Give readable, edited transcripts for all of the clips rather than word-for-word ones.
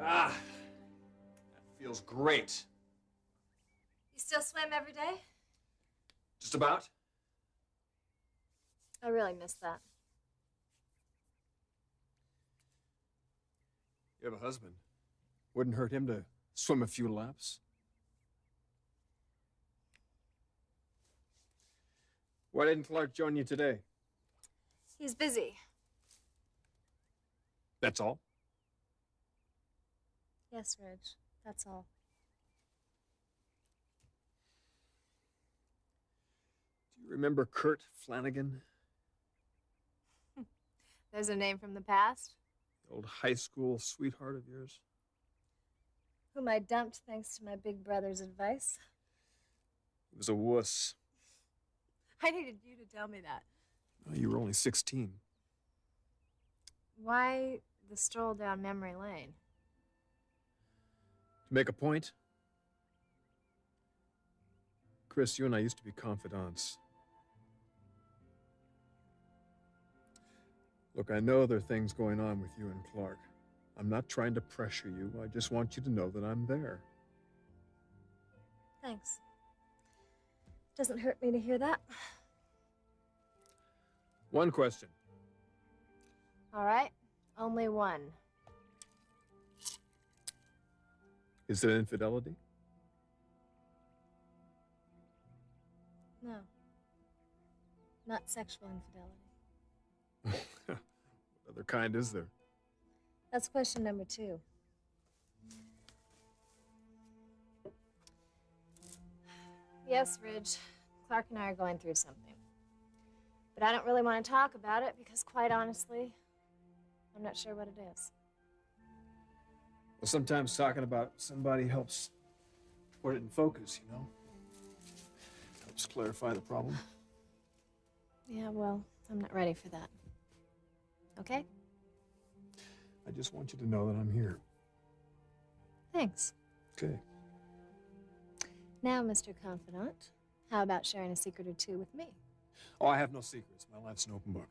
Ah, that feels great. You still swim every day? Just about. I really miss that. You have a husband. Wouldn't hurt him to swim a few laps. Why didn't Clarke join you today? He's busy. That's all? Yes, Ridge. That's all. Do you remember Kurt Flanagan? There's a name from the past. The old high school sweetheart of yours? Whom I dumped thanks to my big brother's advice. He was a wuss. I needed you to tell me that. Oh, you were only 16. Why the stroll down memory lane? To make a point? Chris, you and I used to be confidants. Look, I know there are things going on with you and Clarke. I'm not trying to pressure you. I just want you to know that I'm there. Thanks. Doesn't hurt me to hear that. One question. All right. Only one. Is it infidelity? No. Not sexual infidelity. What other kind is there? That's question number 2. Yes, Ridge. Clarke and I are going through something. But I don't really want to talk about it because, quite honestly, I'm not sure what it is. Well, sometimes talking about somebody helps put it in focus, you know? Helps clarify the problem. Yeah, well, I'm not ready for that. Okay? I just want you to know that I'm here. Thanks. Okay. Now, Mr. Confidant, how about sharing a secret or two with me? Oh, I have no secrets. My life's an open book.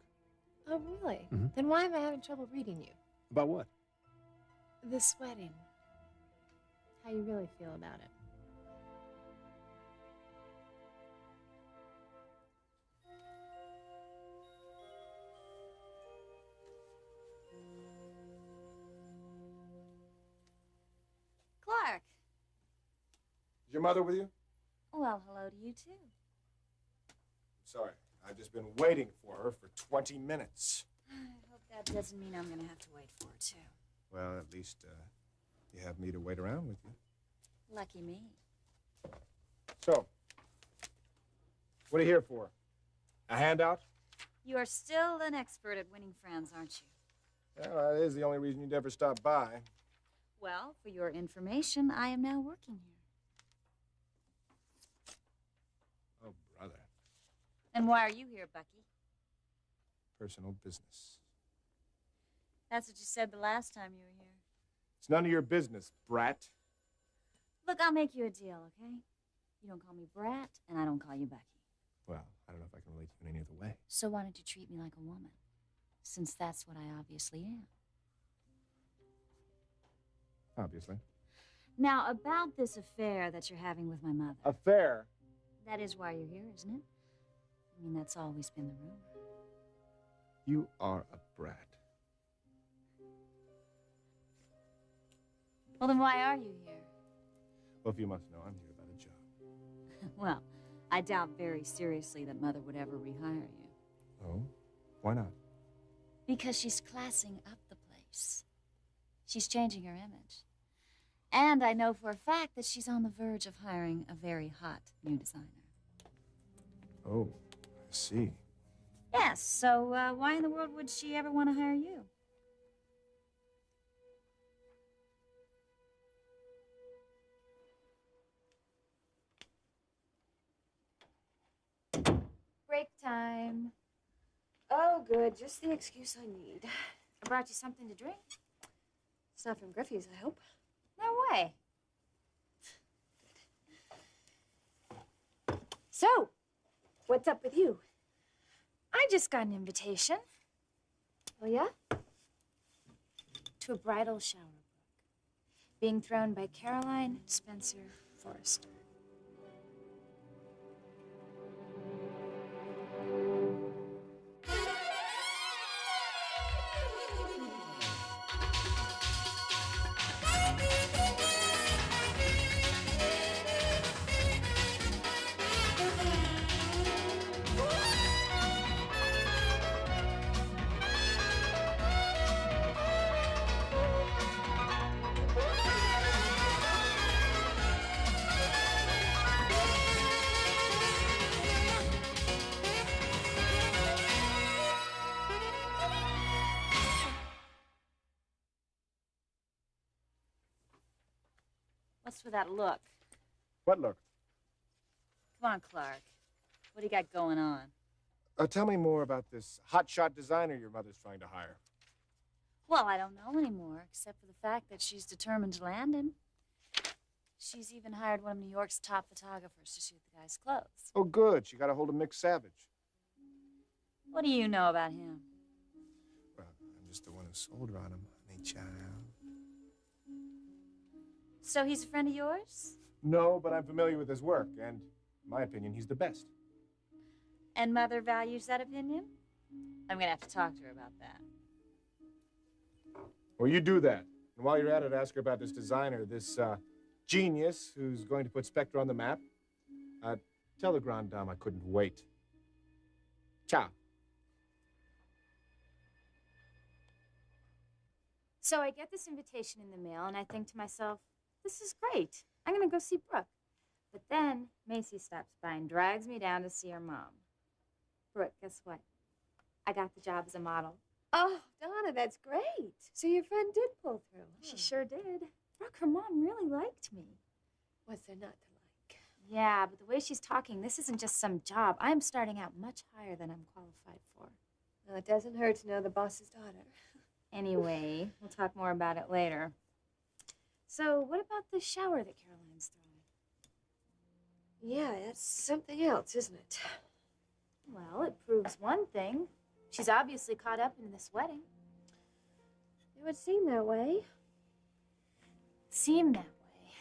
Oh, really? Mm-hmm. Then why am I having trouble reading you? About what? This wedding. How you really feel about it. Clarke. Is your mother with you? Well, hello to you, too. Sorry, I've just been waiting for her for 20 minutes. I hope that doesn't mean I'm going to have to wait for her, too. Well, at least you have me to wait around with you. Lucky me. So, what are you here for? A handout? You are still an expert at winning friends, aren't you? Well, that is the only reason you'd ever stop by. Well, for your information, I am now working here. Oh, brother. And why are you here, Bucky? Personal business. That's what you said the last time you were here. It's none of your business, brat. Look, I'll make you a deal, okay? You don't call me Brat, and I don't call you Bucky. Well, I don't know if I can relate to you in any other way. So why don't you treat me like a woman? Since that's what I obviously am. Obviously. Now, about this affair that you're having with my mother. Affair? That is why you're here, isn't it? I mean, that's always been the rumor. You are a brat. Well, then why are you here? Well, if you must know, I'm here about a job. Well, I doubt very seriously that Mother would ever rehire you. Oh? Why not? Because she's classing up the place. She's changing her image. And I know for a fact that she's on the verge of hiring a very hot new designer. Oh, I see. Yes, so why in the world would she ever want to hire you? Break time. Oh, good. Just the excuse I need. I brought you something to drink. It's not from Griffey's, I hope. No way. So, what's up with you? I just got an invitation. Oh, yeah? To a bridal shower, Brooke. being thrown by Caroline Spencer Forrester. What's with that look? What look? Come on, Clarke. What do you got going on? Tell me more about this hotshot designer your mother's trying to hire. Well, I don't know anymore, except for the fact that she's determined to land him. She's even hired one of New York's top photographers to shoot the guy's clothes. Oh, good. She got a hold of Mick Savage. What do you know about him? Well, I'm just the one who sold her on him, honey child. So he's a friend of yours? No, but I'm familiar with his work, and in my opinion, he's the best. And Mother values that opinion? I'm gonna have to talk to her about that. Well, you do that. And while you're at it, ask her about this designer, this genius who's going to put Spectre on the map. Tell the Grande Dame I couldn't wait. Ciao. So I get this invitation in the mail, and I think to myself, this is great. I'm gonna go see Brooke. But then Macy stops by and drags me down to see her mom. Brooke, guess what? I got the job as a model. Oh, Donna, that's great. So your friend did pull through. She sure did. Brooke, her mom really liked me. What's there not to like? Yeah, but the way she's talking, this isn't just some job. I'm starting out much higher than I'm qualified for. Well, it doesn't hurt to know the boss's daughter. Anyway, we'll talk more about it later. So, what about the shower that Caroline's throwing? Yeah, that's something else, isn't it? Well, it proves one thing. She's obviously caught up in this wedding. It would seem that way. Seem that way.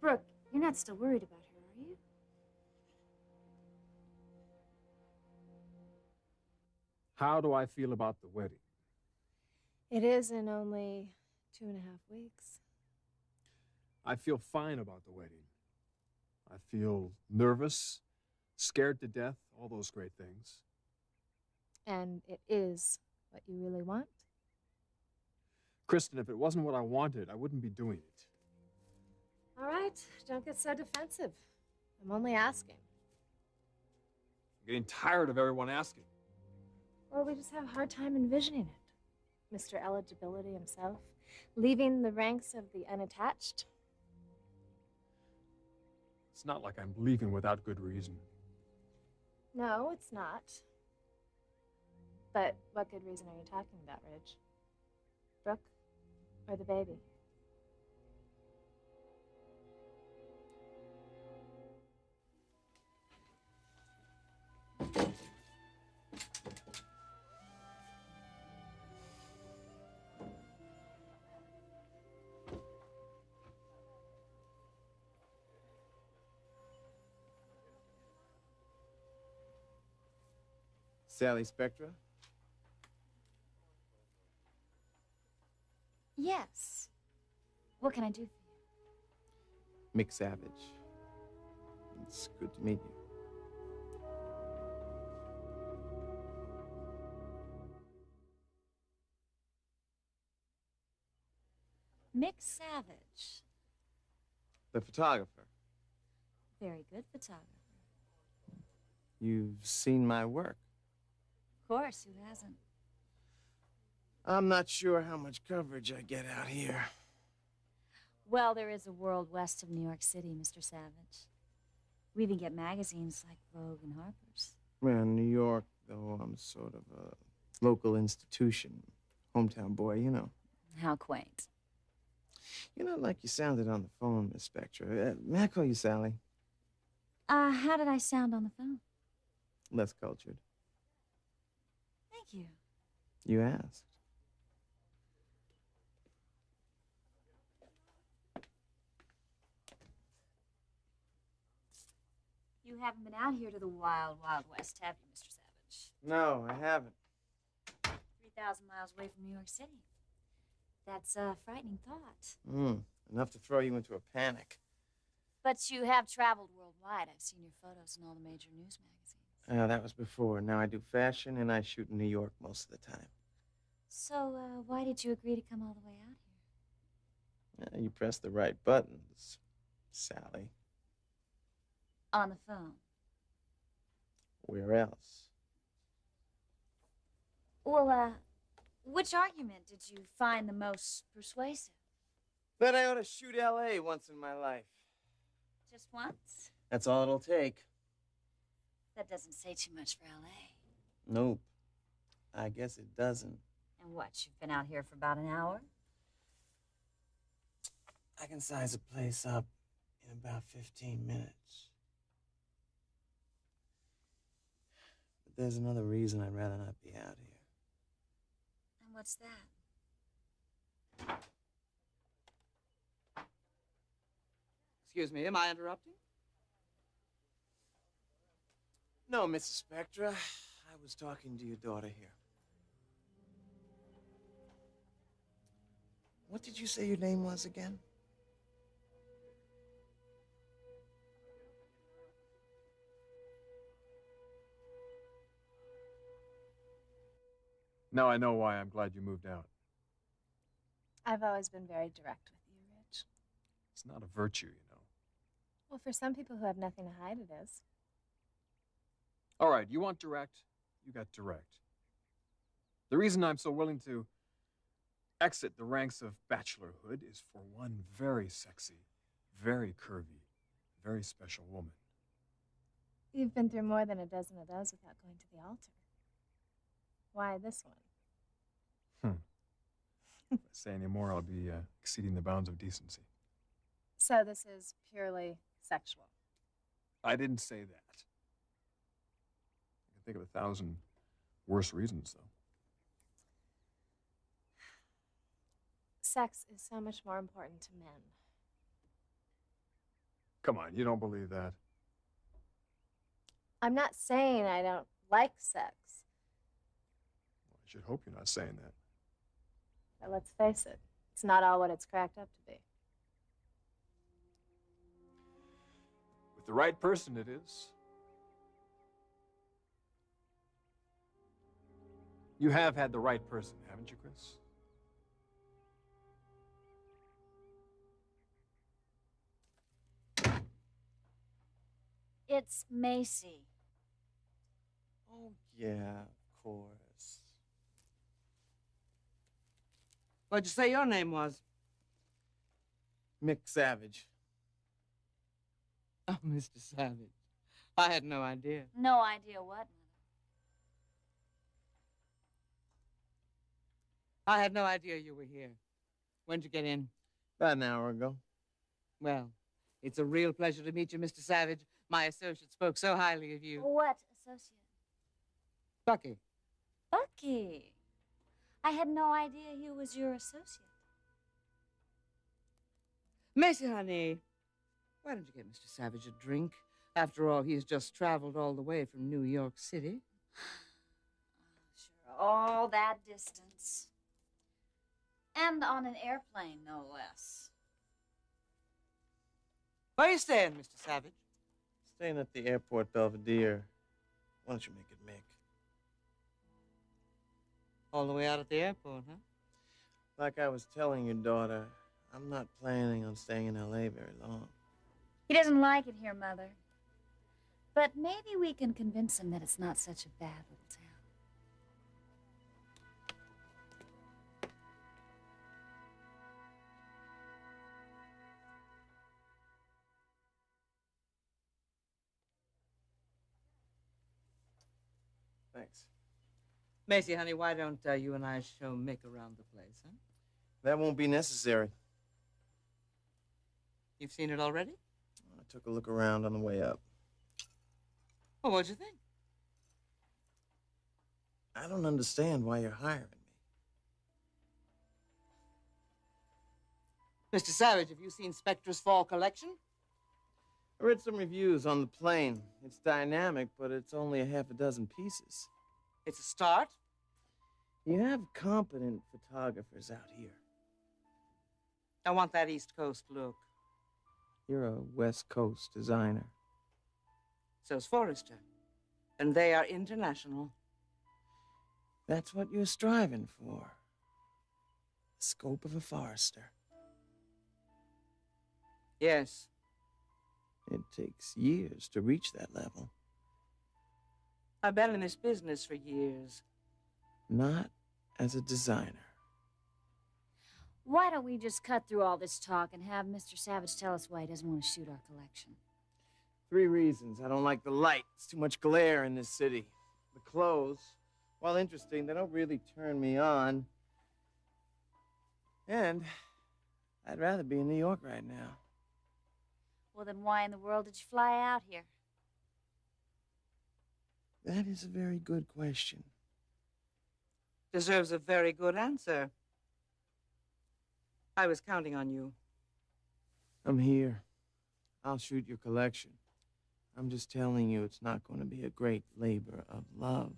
Brooke, you're not still worried about her, are you? How do I feel about the wedding? It is in only 2.5 weeks. I feel fine about the wedding. I feel nervous, scared to death, all those great things. And it is what you really want? Kristen, if it wasn't what I wanted, I wouldn't be doing it. All right, don't get so defensive. I'm only asking. I'm getting tired of everyone asking. Or we just have a hard time envisioning it. Mr. Eligibility himself, leaving the ranks of the unattached. It's not like I'm leaving without good reason. No, it's not. But what good reason are you talking about, Ridge? Brooke or the baby? Sally Spectra? Yes. What can I do for you? Mick Savage. It's good to meet you. Mick Savage. The photographer. Very good photographer. You've seen my work. Of course, who hasn't? I'm not sure how much coverage I get out here. Well, there is a world west of New York City, Mr. Savage. We even get magazines like Vogue and Harper's. Well, in New York, though, I'm sort of a local institution. Hometown boy, you know. How quaint. You're not like you sounded on the phone, Miss Spectra. May I call you Sally? How did I sound on the phone? Less cultured. Thank you. You asked. You haven't been out here to the wild, wild west, have you, Mr. Savage? No, I haven't. 3,000 miles away from New York City. That's a frightening thought. Enough to throw you into a panic. But you have traveled worldwide. I've seen your photos in all the major news magazines. That was before. Now I do fashion and I shoot in New York most of the time. So, why did you agree to come all the way out here? You press the right buttons, Sally. On the phone. Where else? Well, which argument did you find the most persuasive? That I ought to shoot L.A. once in my life. Just once? That's all it'll take. That doesn't say too much for L.A. Nope. I guess it doesn't. And what, you've been out here for about an hour? I can size a place up in about 15 minutes. But there's another reason I'd rather not be out here. And what's that? Excuse me, am I interrupting? No, Mrs. Spectra. I was talking to your daughter here. What did you say your name was again? Now I know why I'm glad you moved out. I've always been very direct with you, Rich. It's not a virtue, you know. Well, for some people who have nothing to hide, it is. All right, you want direct? You got direct. The reason I'm so willing to exit the ranks of bachelorhood is for one very sexy, very curvy, very special woman. You've been through more than a dozen of those without going to the altar. Why this one? If I say any more, I'll be exceeding the bounds of decency. So this is purely sexual. I didn't say that. I can think of 1,000 worse reasons, though. Sex is so much more important to men. Come on, you don't believe that. I'm not saying I don't like sex, Well, I should hope you're not saying that. but let's face it, it's not all what it's cracked up to be. With the right person, it is. You have had the right person, haven't you, Chris? It's Macy. Oh, yeah, of course. What'd you say your name was? Mick Savage. Oh, Mr. Savage. I had no idea. No idea what, Mother. I had no idea you were here. When'd you get in? About an hour ago. Well, it's a real pleasure to meet you, Mr. Savage. My associate spoke so highly of you. What associate? Bucky. Bucky. I had no idea he was your associate. Macy, honey, why don't you get Mr. Savage a drink? After all, he's just traveled all the way from New York City. Sure, all that distance. And on an airplane, no less. Where are you staying, Mr. Savage? Staying at the airport Belvedere. Why don't you make it Mick? All the way out at the airport, huh? Like I was telling your daughter, I'm not planning on staying in L.A. very long. He doesn't like it here, Mother. But maybe we can convince him that it's not such a bad little town. Thanks. Macy, honey, why don't you and I show Mick around the place, huh? That won't be necessary. You've seen it already? I took a look around on the way up. Well, what'd you think? I don't understand why you're hiring me. Mr. Savage, have you seen Spectra's fall collection? I read some reviews on the plane. It's dynamic, but it's only a half a dozen pieces. It's a start. You have competent photographers out here. I want that East Coast look. You're a West Coast designer. So's Forrester. And they are international. That's what you're striving for. The scope of a Forrester. Yes. It takes years to reach that level. I've been in this business for years. Not as a designer. Why don't we just cut through all this talk and have Mr. Savage tell us why he doesn't want to shoot our collection? 3 reasons. I don't like the light. It's too much glare in this city. The clothes, while interesting, they don't really turn me on. And I'd rather be in New York right now. Well, then why in the world did you fly out here? That is a very good question. Deserves a very good answer. I was counting on you. I'm here. I'll shoot your collection. I'm just telling you it's not going to be a great labor of love.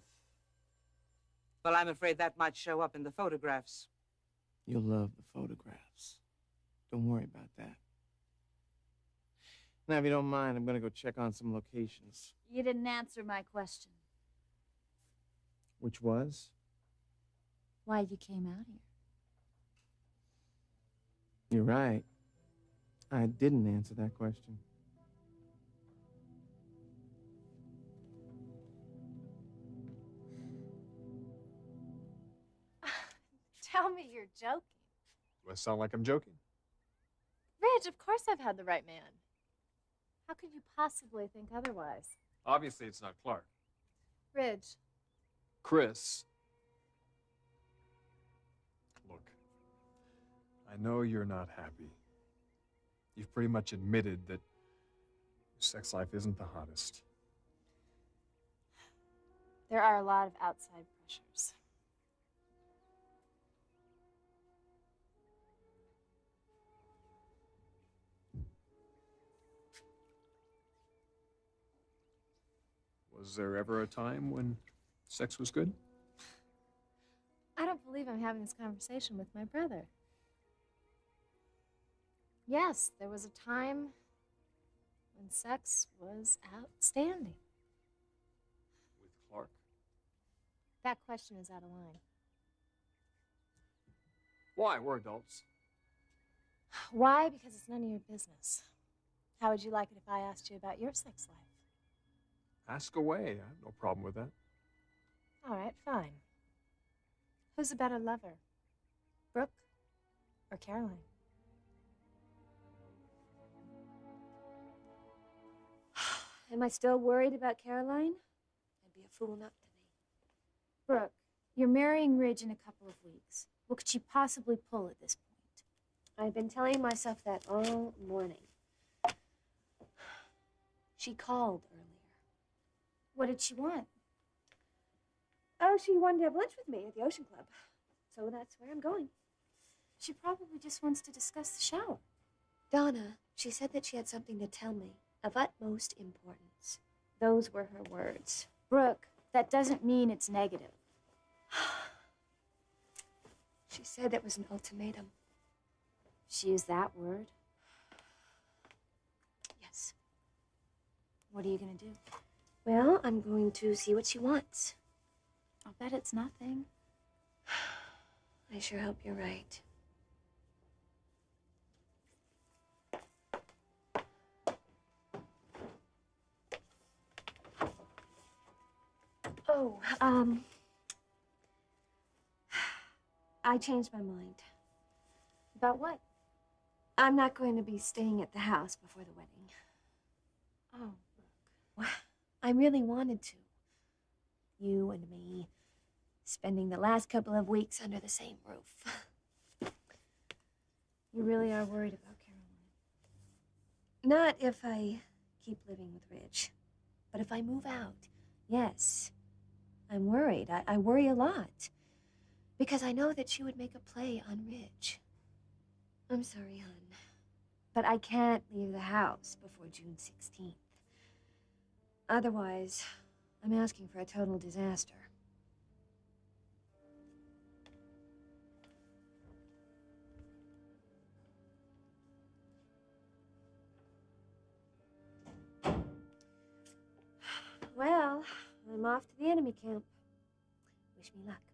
Well, I'm afraid that might show up in the photographs. You'll love the photographs. Don't worry about that. Now, if you don't mind, I'm going to go check on some locations. You didn't answer my question. Which was? Why you came out here? You're right. I didn't answer that question. Tell me you're joking. Do I sound like I'm joking? Ridge, of course I've had the right man. How could you possibly think otherwise? Obviously, it's not Clarke. Ridge. Chris. Look, I know you're not happy. You've pretty much admitted that your sex life isn't the hottest. There are a lot of outside pressures. Was there ever a time when sex was good? I don't believe I'm having this conversation with my brother. Yes, there was a time when sex was outstanding. With Clarke? That question is out of line. Why? We're adults. Why? Because it's none of your business. How would you like it if I asked you about your sex life? Ask away. I have no problem with that. All right, fine. Who's a better lover? Brooke or Caroline? Am I still worried about Caroline? I'd be a fool not to be. Brooke, you're marrying Ridge in a couple of weeks. What could she possibly pull at this point? I've been telling myself that all morning. She called earlier. What did she want? Oh, she wanted to have lunch with me at the Ocean Club. So that's where I'm going. She probably just wants to discuss the shower. Donna, she said that she had something to tell me of utmost importance. Those were her words. Brooke, that doesn't mean it's negative. She said it was an ultimatum. She used that word? Yes. What are you gonna do? Well, I'm going to see what she wants. I'll bet it's nothing. I sure hope you're right. Oh, I changed my mind. About what? I'm not going to be staying at the house before the wedding. Oh, Well, I really wanted to. You and me, spending the last couple of weeks under the same roof. you really are worried about Caroline. Not if I keep living with Ridge, but if I move out, yes. I'm worried. I worry a lot. Because I know that she would make a play on Ridge. I'm sorry, hon. But I can't leave the house before June 16th. Otherwise, I'm asking for a total disaster. Well, I'm off to the enemy camp. Wish me luck.